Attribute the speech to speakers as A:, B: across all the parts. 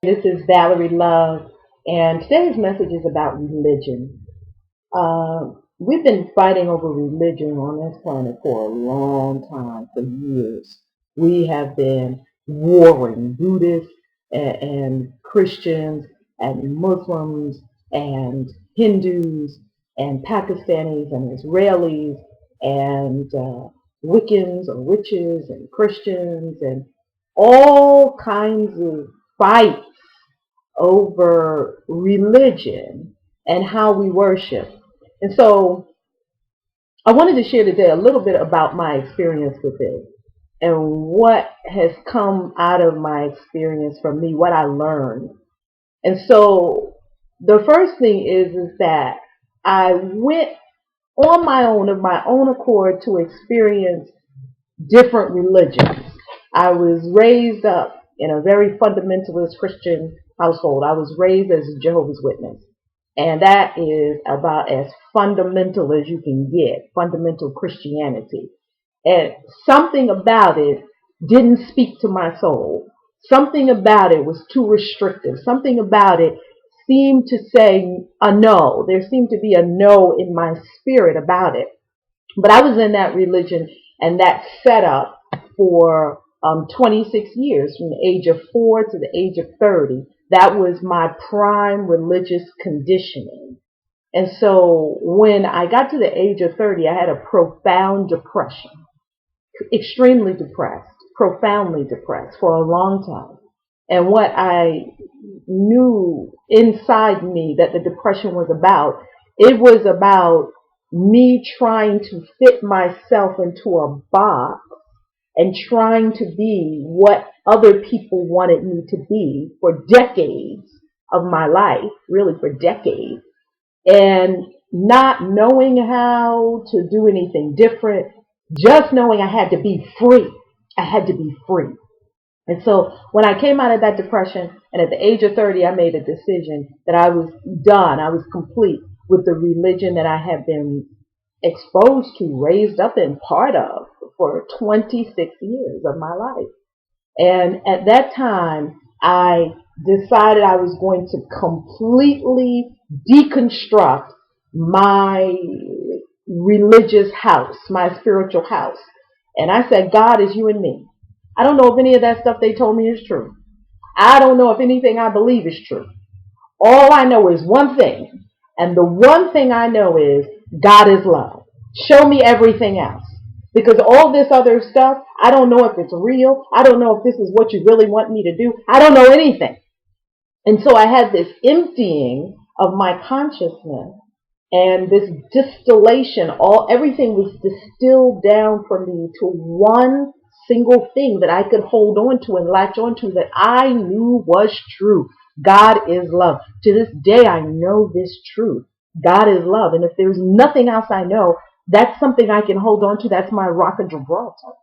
A: This is Valerie Love, and today's message is about religion. We've been fighting over religion on this planet for a long time, for years. We have been warring, Buddhists and Christians and Muslims and Hindus and Pakistanis and Israelis and Wiccans or witches and Christians and all kinds of fights over religion and how we worship. And so I wanted to share today a little bit about my experience with it and what has come out of my experience from me, what I learned. And so the first thing is that I went on my own, of my own accord, to experience different religions. I was raised up in a very fundamentalist Christian household. I was raised as a Jehovah's Witness. And that is about as fundamental as you can get, fundamental Christianity. And something about it didn't speak to my soul. Something about it was too restrictive. Something about it seemed to say a no. There seemed to be a no in my spirit about it. But I was in that religion and that setup for 26 years, from the age of 4 to the age of 30. That was my prime religious conditioning. And so when I got to the age of 30, I had a profound depression, extremely depressed, profoundly depressed for a long time. And what I knew inside me that the depression was about, it was about me trying to fit myself into a box and trying to be what other people wanted me to be for decades of my life, really for decades, and not knowing how to do anything different, just knowing I had to be free. I had to be free. And so when I came out of that depression, and at the age of 30, I made a decision that I was done. I was complete with the religion that I had been exposed to, raised up in, part of, for 26 years of my life. And at that time, I decided I was going to completely deconstruct my religious house, my spiritual house. And I said, God is you and me. I don't know if any of that stuff they told me is true. I don't know if anything I believe is true. All I know is one thing. And the one thing I know is God is love. Show me everything else. Because all this other stuff, I don't know if it's real. I don't know if this is what you really want me to do. I don't know anything. And so I had this emptying of my consciousness and this distillation. Everything was distilled down for me to one single thing that I could hold on to and latch on to that I knew was true. God is love. To this day, I know this truth. God is love. And if there's nothing else I know, that's something I can hold on to. That's my rock of Gibraltar.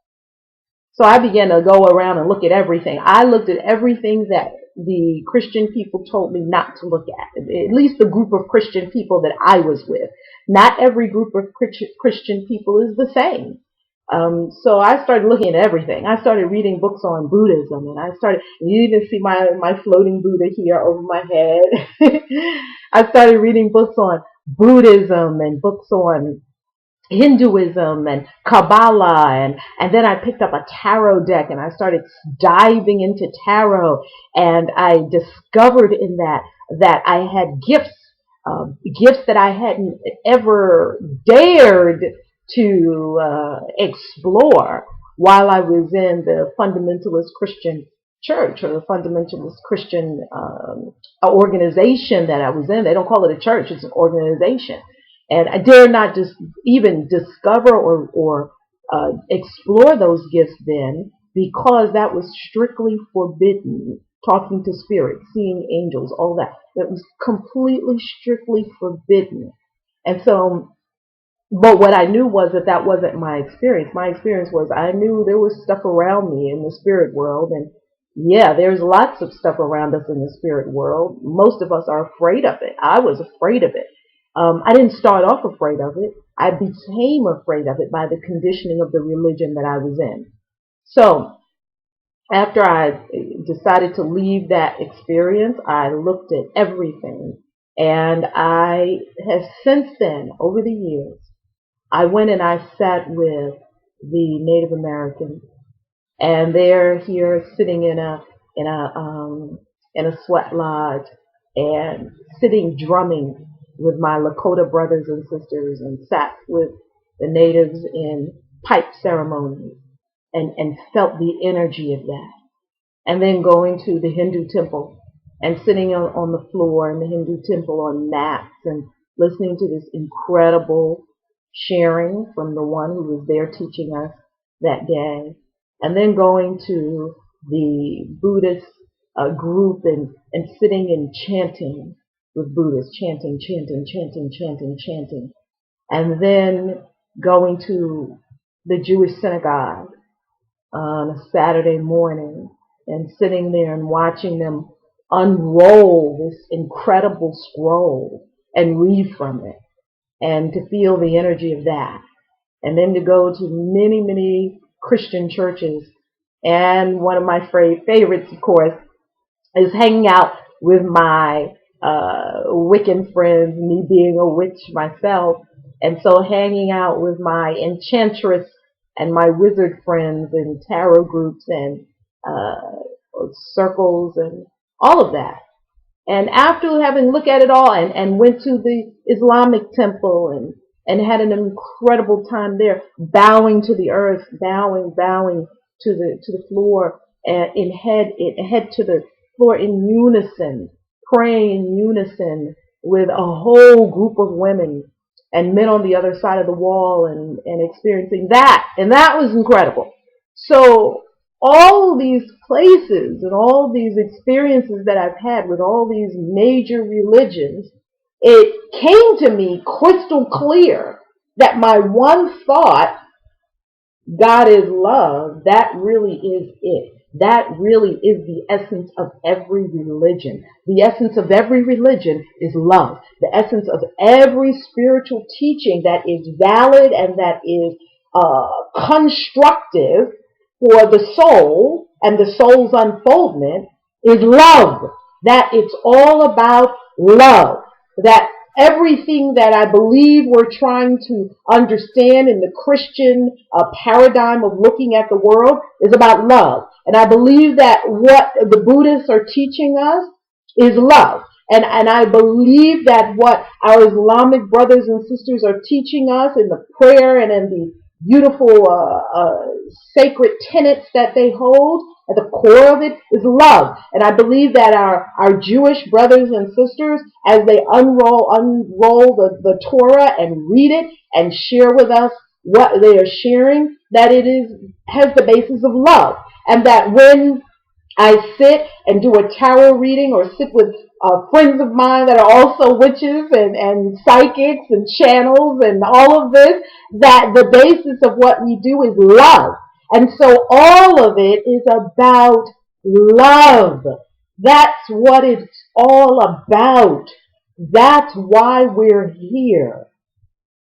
A: So I began to go around and look at everything. I looked at everything that the Christian people told me not to look at least the group of Christian people that I was with. Not every group of Christian people is the same. So I started looking at everything. I started reading books on Buddhism, and you even see my floating Buddha here over my head. I started reading books on Buddhism and books on Hinduism and Kabbalah, and then I picked up a tarot deck and I started diving into tarot, and I discovered in that I had gifts that I hadn't ever dared to explore while I was in the fundamentalist Christian church, or the fundamentalist Christian organization that I was in. They don't call it a church, it's an organization. And I dare not just even discover or explore those gifts then, because that was strictly forbidden. Talking to spirits, seeing angels, all that. It was completely, strictly forbidden. And so, but what I knew was that wasn't my experience. My experience was I knew there was stuff around me in the spirit world. And yeah, there's lots of stuff around us in the spirit world. Most of us are afraid of it. I was afraid of it. I didn't start off afraid of it. I became afraid of it by the conditioning of the religion that I was in. So after I decided to leave that experience, I looked at everything. And I have since then, over the years, I went and I sat with the Native Americans, and they're here sitting in a in a sweat lodge and sitting drumming with my Lakota brothers and sisters, and sat with the natives in pipe ceremonies and felt the energy of that. And then going to the Hindu temple and sitting on the floor in the Hindu temple on mats and listening to this incredible sharing from the one who was there teaching us that day. And then going to the Buddhist group and sitting and chanting with Buddhists, chanting, chanting, chanting, chanting, chanting. And then going to the Jewish synagogue on a Saturday morning and sitting there and watching them unroll this incredible scroll and read from it, and to feel the energy of that. And then to go to many, many Christian churches. And one of my favorites, of course, is hanging out with my Wiccan friends, me being a witch myself. And so hanging out with my enchantress and my wizard friends and tarot groups and circles and all of that. And after having looked at it all and went to the Islamic temple and had an incredible time there, bowing to the earth, bowing to the floor, and head to the floor in unison, praying in unison with a whole group of women and men on the other side of the wall, and experiencing that. And that was incredible. So all these places and all these experiences that I've had with all these major religions, it came to me crystal clear that my one thought, God is love, that really is it. That really is the essence of every religion. The essence of every religion is love. The essence of every spiritual teaching that is valid and that is constructive for the soul and the soul's unfoldment is love. That it's all about love. That everything that I believe we're trying to understand in the Christian paradigm of looking at the world is about love. And I believe that what the Buddhists are teaching us is love. And I believe that what our Islamic brothers and sisters are teaching us in the prayer and in the beautiful sacred tenets that they hold, at the core of it is love. And I believe that our Jewish brothers and sisters, as they unroll the Torah and read it and share with us what they are sharing, that has the basis of love. And that when I sit and do a tarot reading or sit with friends of mine that are also witches and psychics and channels and all of this, that the basis of what we do is love. And so all of it is about love. That's what it's all about. That's why we're here.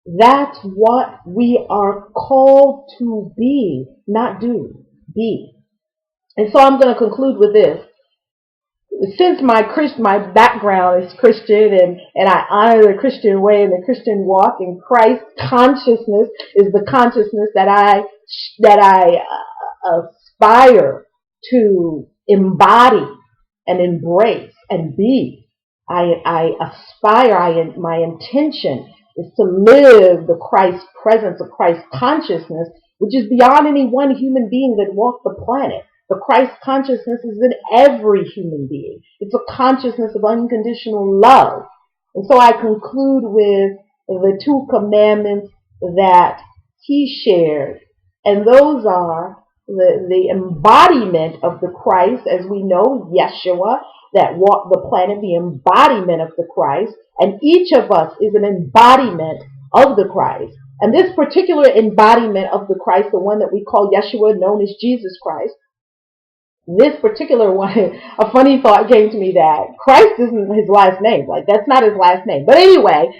A: That's what we are called to be, not do, be. And so I'm going to conclude with this. Since my background is Christian and I honor the Christian way and the Christian walk, and Christ consciousness is the consciousness that I aspire to embody and embrace and be. I aspire, my intention is to live the Christ presence, the Christ consciousness, which is beyond any one human being that walked the planet. The Christ consciousness is in every human being. It's a consciousness of unconditional love. And so I conclude with the two commandments that he shared. And those are the embodiment of the Christ, as we know, Yeshua, that walked the planet, the embodiment of the Christ. And each of us is an embodiment of the Christ. And this particular embodiment of the Christ, the one that we call Yeshua, known as Jesus Christ, this particular one, a funny thought came to me that Christ isn't his last name. Like, that's not his last name. But anyway,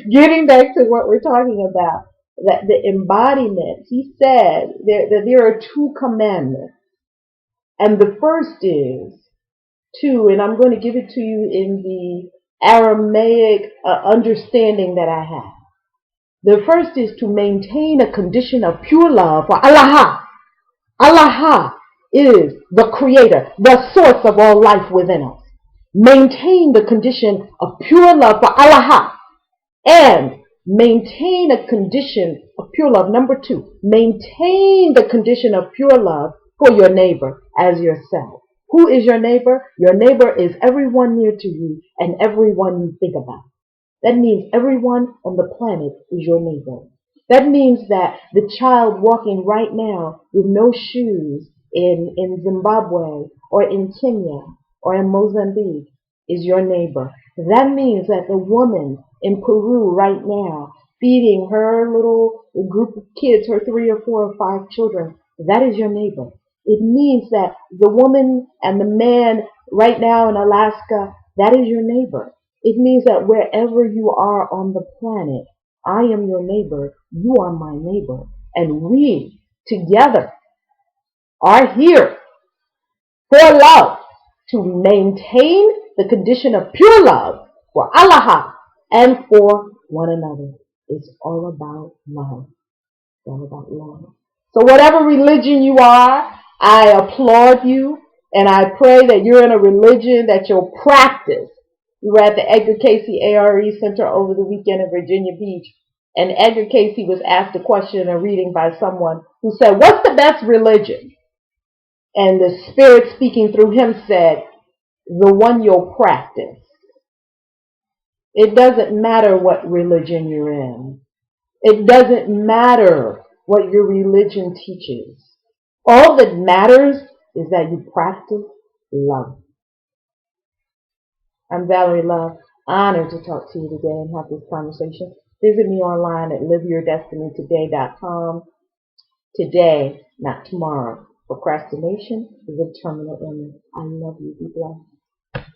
A: getting back to what we're talking about, that the embodiment, he said that there are two commandments. And the first is to, and I'm going to give it to you in the Aramaic understanding that I have. The first is to maintain a condition of pure love for Allah. Allah is the creator, the source of all life within us. Maintain the condition of pure love for Allah and maintain a condition of pure love. Number two, maintain the condition of pure love for your neighbor as yourself. Who is your neighbor? Your neighbor is everyone near to you and everyone you think about. That means everyone on the planet is your neighbor. That means that the child walking right now with no shoes in Zimbabwe or in Kenya or in Mozambique is your neighbor. That means that the woman in Peru right now feeding her little group of kids, her 3 or 4 or 5 children, that is your neighbor. It means that the woman and the man right now in Alaska, that is your neighbor. It means that wherever you are on the planet, I am your neighbor, you are my neighbor, and we together are here for love, to maintain the condition of pure love for Allah and for one another. It's all about love. It's all about love. So whatever religion you are, I applaud you, and I pray that you're in a religion that you'll practice. We were at the Edgar Casey ARE Center over the weekend in Virginia Beach, and Edgar Casey was asked a question in a reading by someone who said, "What's the best religion?" And the Spirit speaking through him said, "The one you'll practice." It doesn't matter what religion you're in. It doesn't matter what your religion teaches. All that matters is that you practice love. I'm Valerie Love. Honored to talk to you today and have this conversation. Visit me online at liveyourdestinytoday.com. Today, not tomorrow. Procrastination is a terminal illness. I love you. Be blessed.